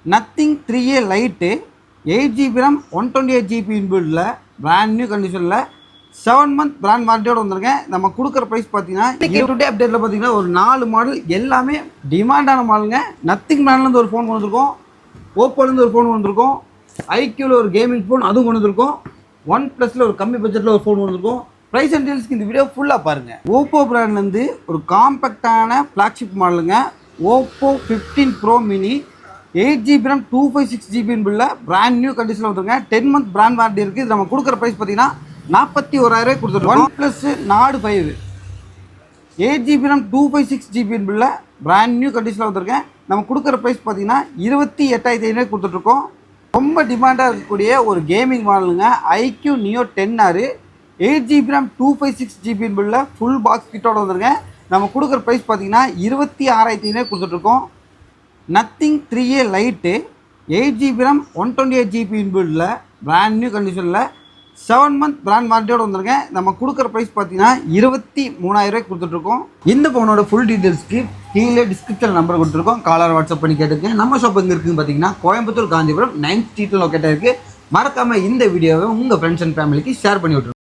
Nothing 3A light 8GB RAM 128GB இன்பில்டில் brand new கண்டிஷனில் 7 month brand வாரண்டியோடு வந்திருக்கேன். நம்ம கொடுக்குற ப்ரைஸ் பார்த்தீங்கன்னா டுடே அப்டேட்டில் பார்த்தீங்கன்னா ஒரு 4 மாடல் எல்லாமே டிமாண்டான மாடலுங்க. நத்திங் பிராண்ட்லேருந்து ஒரு ஃபோன் கொண்டு வந்திருக்கோம், ஓப்போலேருந்து ஒரு ஃபோன் கொண்டு வந்திருக்கோம், ஐக்யூவில் ஒரு கேமிங் ஃபோன் அதுவும் கொண்டு வந்திருக்கோம், ஒன் ப்ளஸில் ஒரு கம்மி பட்ஜெட்டில் ஒரு ஃபோன் கொண்டு வந்திருக்கோம். ப்ரைஸ் அண்ட் டீல்ஸ்க்கு இந்த வீடியோ ஃபுல்லாக பாருங்கள். ஓப்போ பிராண்ட்லேருந்து ஒரு காம்பேக்டான ஃப்ளாக்ஷிப் மாடலுங்க. Oppo 15 bro mini 8GB RAM 256GB பில்ல பிராண்ட் நியூ கண்டிஷனில் வந்துருங்க. 10 மந்த் பிராண்ட் வாரண்டி இருக்குது. இது நம்ம கொடுக்குற ப்ரைஸ் பார்த்தீங்கன்னா 41,000 கொடுத்துருக்கோம். ஒன் ப்ளஸ் நாடு 5 8GB RAM 256GB பில்ல பிராண்ட் நியூ கண்டிஷனில் வந்துருக்கேன். நம்ம கொடுக்குற ப்ரைஸ் பார்த்தீங்கன்னா 28,500 கொடுத்துட்ருக்கோம். ரொம்ப டிமாண்டாக இருக்கக்கூடிய ஒரு கேமிங் மாடலுங்க. IQ neo 10R 8GB RAM 256GB பில்ல ஃபுல் பாக்ஸ் கிட்டோட வந்துருங்க. நம்ம கொடுக்குற ப்ரைஸ் பார்த்தீங்கன்னா 26,500 கொடுத்துட்ருக்கோம். Nothing 3A light 8GB RAM 128GB இன்பில்டில் பிராண்ட் நியூ கண்டிஷனில் 7 மந்த் பிராண்ட் வாரண்டியோடு வந்துருக்கேன். நம்ம கொடுக்குற ப்ரைஸ் பார்த்தீங்கன்னா 23,000 கொடுத்துட்ருக்கோம். இந்த ஃபோனோட ஃபுல் டீட்டெயில்ஸ்க்கு கீழே டிஸ்கிரிப்ஷன் நம்பர் கொடுத்துருக்கோம். காலர் வாட்ஸ்அப் பண்ணி கேட்டுருக்கேன். நம்ம ஷாப் எங்கே இருக்குதுன்னு பார்த்தீங்கன்னா கோயம்புத்தூர் காந்திபுரம் 9th ஸ்ட்ரீட்டில் லொக்கேட்டாக இருக்குது. மறக்காமல் இந்த வீடியோவை உங்கள் ஃப்ரெண்ட்ஸ் அண்ட் ஃபேமிலிக்கு ஷேர் பண்ணி விட்டுருங்க.